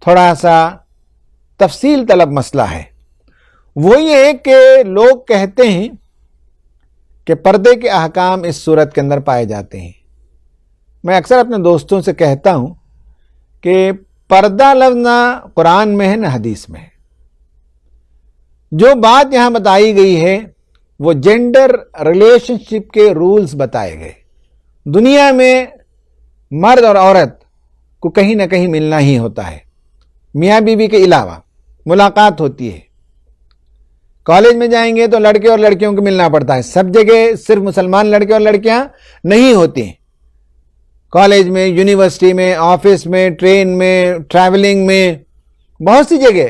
تھوڑا سا تفصیل طلب مسئلہ ہے. وہ یہ کہ لوگ کہتے ہیں کہ پردے کے احکام اس صورت کے اندر پائے جاتے ہیں. میں اکثر اپنے دوستوں سے کہتا ہوں کہ پردہ لفظ نہ قرآن میں ہے نہ حدیث میں ہے. جو بات یہاں بتائی گئی ہے وہ جینڈر ریلیشن شپ کے رولز بتائے گئے. دنیا میں مرد اور عورت کو کہیں نہ کہیں ملنا ہی ہوتا ہے. میاں بیوی کے علاوہ ملاقات ہوتی ہے. کالج میں جائیں گے تو لڑکے اور لڑکیوں کو ملنا پڑتا ہے. سب جگہ صرف مسلمان لڑکے اور لڑکیاں نہیں ہوتی ہیں. کالج میں، یونیورسٹی میں، آفس میں، ٹرین میں، ٹریولنگ میں، بہت سی جگہ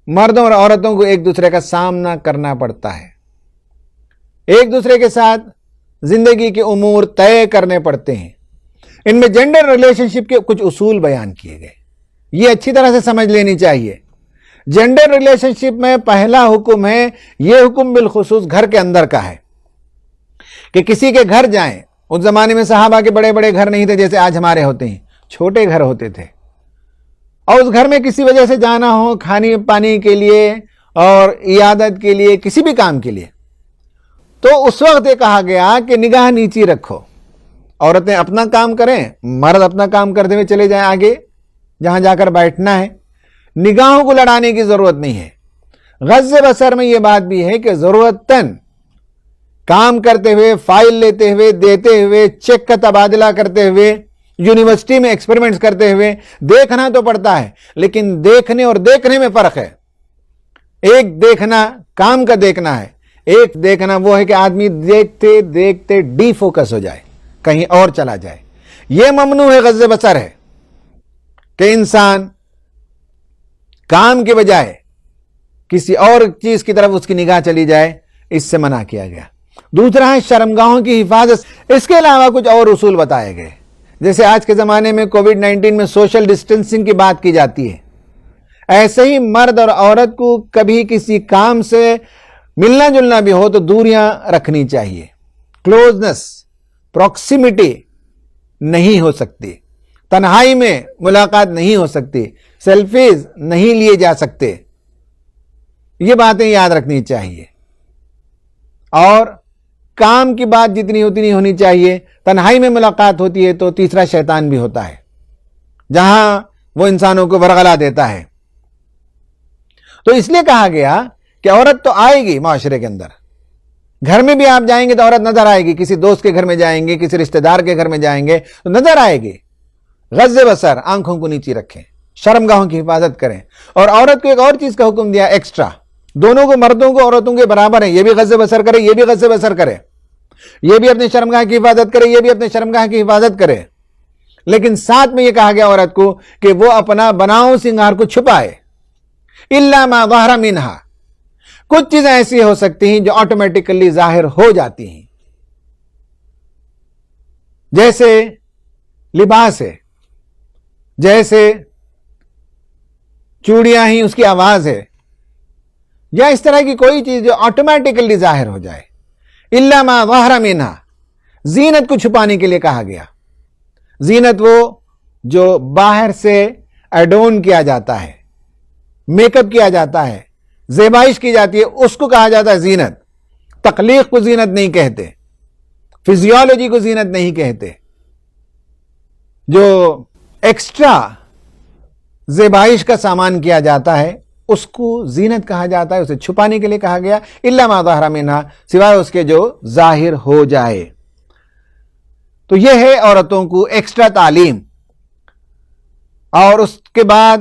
مردوں اور عورتوں کو ایک دوسرے کا سامنا کرنا پڑتا ہے. ایک دوسرے کے ساتھ زندگی کے امور طے کرنے پڑتے ہیں. ان میں جینڈر ریلیشن شپ کے کچھ اصول بیان کیے گئے. یہ اچھی طرح سے سمجھ لینی چاہیے. جینڈر ریلیشن شپ میں پہلا حکم ہے، یہ حکم بالخصوص گھر کے اندر کا ہے کہ کسی کے گھر جائیں. اس زمانے میں صحابہ کے بڑے بڑے گھر نہیں تھے جیسے آج ہمارے ہوتے ہیں، چھوٹے گھر ہوتے تھے. اور اس گھر میں کسی وجہ سے جانا ہو، کھانے پانی کے لیے اور عیادت کے لیے، کسی بھی کام کے لیے، تو اس وقت یہ کہا گیا کہ نگاہ نیچی رکھو. عورتیں اپنا کام کریں، مرد اپنا کام کرتے ہوئے چلے جائیں آگے جہاں جا کر بیٹھنا ہے. نگاہوں کو لڑانے کی ضرورت نہیں ہے. غض بصر میں یہ بات بھی ہے کہ ضرورتاً کام کرتے ہوئے، فائل لیتے ہوئے، دیتے ہوئے، چیک کا تبادلہ کرتے ہوئے، یونیورسٹی میں ایکسپیریمنٹس کرتے ہوئے دیکھنا تو پڑتا ہے، لیکن دیکھنے اور دیکھنے میں فرق ہے. ایک دیکھنا کام کا دیکھنا ہے، ایک دیکھنا وہ ہے کہ آدمی دیکھتے دیکھتے ڈی فوکس ہو جائے، کہیں اور چلا جائے. یہ ممنوع ہے. غض بصر ہے کہ انسان کام کے بجائے کسی اور چیز کی طرف اس کی نگاہ چلی جائے، اس سے منع کیا گیا. دوسرا ہے شرمگاہوں کی حفاظت. اس کے علاوہ کچھ اور اصول بتائے گئے. جیسے آج کے زمانے میں کووڈ-19 میں سوشل ڈسٹینسنگ کی بات کی جاتی ہے، ایسے ہی مرد اور عورت کو کبھی کسی کام سے ملنا جلنا بھی ہو تو دوریاں رکھنی چاہیے. کلوزنس، پروکسیمیٹی نہیں ہو سکتی. تنہائی میں ملاقات نہیں ہو سکتی. سیلفیز نہیں لیے جا سکتے. یہ باتیں یاد رکھنی چاہیے. اور کام کی بات جتنی اتنی ہونی چاہیے. تنہائی میں ملاقات ہوتی ہے تو تیسرا شیطان بھی ہوتا ہے جہاں وہ انسانوں کو ورغلا دیتا ہے. تو اس لیے کہا گیا کہ عورت تو آئے گی معاشرے کے اندر. گھر میں بھی آپ جائیں گے تو عورت نظر آئے گی. کسی دوست کے گھر میں جائیں گے، کسی رشتہ دار کے گھر میں جائیں گے تو نظر آئے گی. غض بصر، آنکھوں کو نیچی رکھیں، شرمگاہوں کی حفاظت کریں. اور عورت کو ایک اور چیز کا حکم دیا ایکسٹرا. دونوں کو، مردوں کو عورتوں کے برابر ہیں. یہ بھی غض بصر کرے، یہ بھی غض بصر کرے. یہ بھی اپنے شرمگاہ کی حفاظت کرے، یہ بھی اپنے شرمگاہ کی حفاظت کرے. لیکن ساتھ میں یہ کہا گیا عورت کو کہ وہ اپنا بناؤ سنگار کو چھپائے. الا ما ظہر منہا. کچھ چیزیں ایسی ہو سکتی ہیں جو آٹومیٹکلی ظاہر ہو جاتی ہیں، جیسے لباس ہے، جیسے چوڑیاں ہی اس کی آواز ہے، یا اس طرح کی کوئی چیز جو آٹومیٹکلی ظاہر ہو جائے. الا ما ظہر منہا. زینت کو چھپانے کے لیے کہا گیا. زینت وہ جو باہر سے ایڈون کیا جاتا ہے، میک اپ کیا جاتا ہے، زیبائش کی جاتی ہے، اس کو کہا جاتا ہے زینت. تخلیق کو زینت نہیں کہتے، فزیولوجی کو زینت نہیں کہتے. جو ایکسٹرا زیبائش کا سامان کیا جاتا ہے اس کو زینت کہا جاتا ہے. اسے چھپانے کے لیے کہا گیا الا ما ظہر منہا، سوائے اس کے جو ظاہر ہو جائے. تو یہ ہے عورتوں کو ایکسٹرا تعلیم. اور اس کے بعد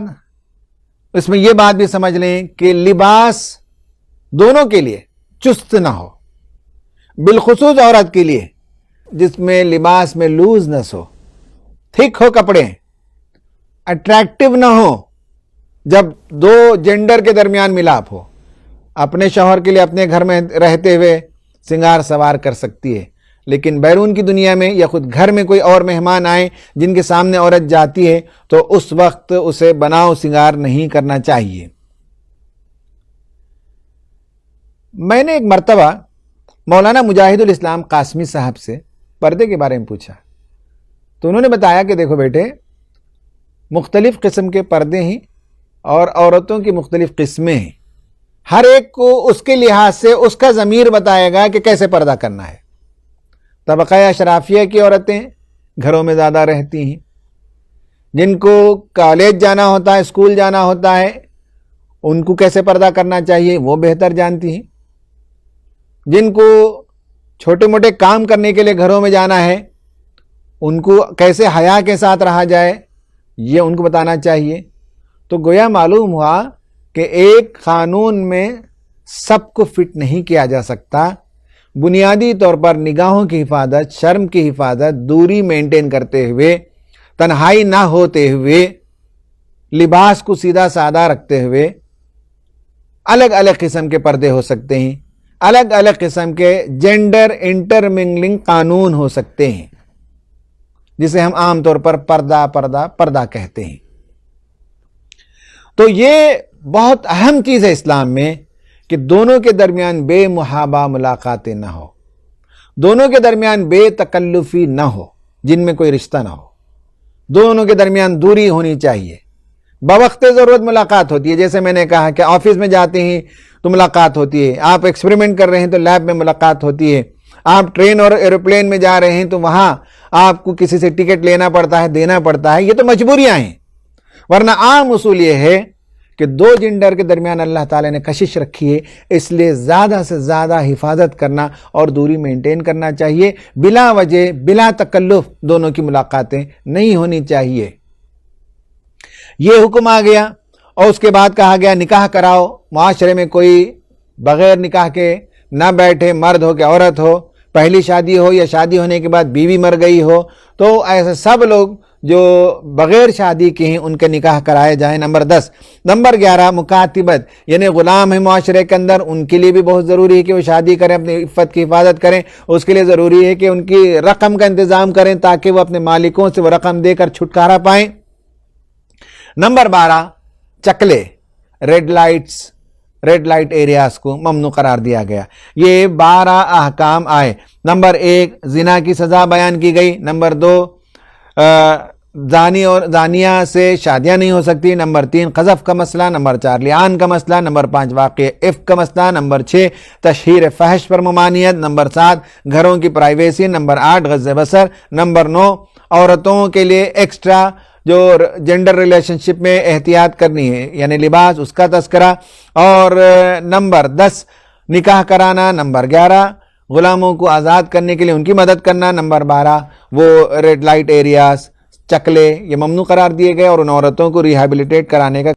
اس میں یہ بات بھی سمجھ لیں کہ لباس دونوں کے لیے چست نہ ہو. بالخصوص عورت کے لیے جس میں لباس میں لوزنس ہو، تھک ہو کپڑے، اٹریکٹیو نہ ہو. جب دو جینڈر کے درمیان ملاپ ہو، اپنے شوہر کے لیے اپنے گھر میں رہتے ہوئے سنگار سوار کر سکتی ہے، لیکن بیرون کی دنیا میں یا خود گھر میں کوئی اور مہمان آئے جن کے سامنے عورت جاتی ہے تو اس وقت اسے بناؤ سنگار نہیں کرنا چاہیے. میں نے ایک مرتبہ مولانا مجاہد الاسلام قاسمی صاحب سے پردے کے بارے میں پوچھا تو انہوں نے بتایا کہ دیکھو بیٹے، مختلف قسم کے پردے ہیں اور عورتوں کی مختلف قسمیں ہیں. ہر ایک کو اس کے لحاظ سے اس کا ضمیر بتائے گا کہ کیسے پردہ کرنا ہے. طبقہ اشرافیہ کی عورتیں گھروں میں زیادہ رہتی ہیں. جن کو کالج جانا ہوتا ہے، اسکول جانا ہوتا ہے، ان کو کیسے پردہ کرنا چاہیے وہ بہتر جانتی ہیں. جن کو چھوٹے موٹے کام کرنے کے لیے گھروں میں جانا ہے، ان کو کیسے حیا کے ساتھ رہا جائے یہ ان کو بتانا چاہیے. تو گویا معلوم ہوا کہ ایک قانون میں سب کو فٹ نہیں کیا جا سکتا. بنیادی طور پر نگاہوں کی حفاظت، شرم کی حفاظت، دوری مینٹین کرتے ہوئے، تنہائی نہ ہوتے ہوئے، لباس کو سیدھا سادہ رکھتے ہوئے الگ الگ قسم کے پردے ہو سکتے ہیں. الگ الگ قسم کے جینڈر انٹرمنگلنگ قانون ہو سکتے ہیں، جسے ہم عام طور پر پردہ کہتے ہیں. تو یہ بہت اہم چیز ہے اسلام میں کہ دونوں کے درمیان بے محابہ ملاقاتیں نہ ہو، دونوں کے درمیان بے تکلفی نہ ہو، جن میں کوئی رشتہ نہ ہو. دونوں کے درمیان دوری ہونی چاہیے. بوقت ضرورت ملاقات ہوتی ہے، جیسے میں نے کہا کہ آفس میں جاتے ہیں تو ملاقات ہوتی ہے، آپ ایکسپریمنٹ کر رہے ہیں تو لیب میں ملاقات ہوتی ہے، آپ ٹرین اور ایروپلین میں جا رہے ہیں تو وہاں آپ کو کسی سے ٹکٹ لینا پڑتا ہے، دینا پڑتا ہے. یہ تو مجبوریاں ہیں، ورنہ عام اصول یہ ہے کہ دو جنڈر کے درمیان اللہ تعالیٰ نے کشش رکھی ہے، اس لیے زیادہ سے زیادہ حفاظت کرنا اور دوری مینٹین کرنا چاہیے. بلا وجہ بلا تکلف دونوں کی ملاقاتیں نہیں ہونی چاہیے. یہ حکم آ گیا اور اس کے بعد کہا گیا نکاح کراؤ. معاشرے میں کوئی بغیر نکاح کے نہ بیٹھے، مرد ہو کہ عورت ہو، پہلی شادی ہو یا شادی ہونے کے بعد بیوی مر گئی ہو، تو ایسے سب لوگ جو بغیر شادی کے ہیں ان کے نکاح کرائے جائیں. نمبر 10. نمبر 11 مکاتبت، یعنی غلام ہیں معاشرے کے اندر، ان کے لیے بھی بہت ضروری ہے کہ وہ شادی کریں، اپنی عفت کی حفاظت کریں. اس کے لیے ضروری ہے کہ ان کی رقم کا انتظام کریں تاکہ وہ اپنے مالکوں سے وہ رقم دے کر چھٹکارا پائیں. نمبر 12 چکلے، ریڈ لائٹ ایریاز کو ممنوع قرار دیا گیا. یہ 12 احکام آئے. نمبر 1 زنا کی سزا بیان کی گئی. نمبر 2 زانی اور زانیہ سے شادیاں نہیں ہو سکتی. نمبر 3 قذف کا مسئلہ. نمبر 4 لعان کا مسئلہ. نمبر 5 واقع افک کا مسئلہ. نمبر 6 تشہیر فحش پر ممانعت. نمبر 7 گھروں کی پرائیویسی. نمبر 8 غض بصر. نمبر 9 عورتوں کے لیے ایکسٹرا جو جینڈر ریلیشن شپ میں احتیاط کرنی ہے یعنی لباس، اس کا تذکرہ. اور نمبر 10 نکاح کرانا. نمبر 11 غلاموں کو آزاد کرنے کے لیے ان کی مدد کرنا. نمبر 12 وہ ریڈ لائٹ ایریاز، چکلے، یہ ممنوع قرار دیے گئے اور ان عورتوں کو ریہیبلیٹیٹ کرانے کا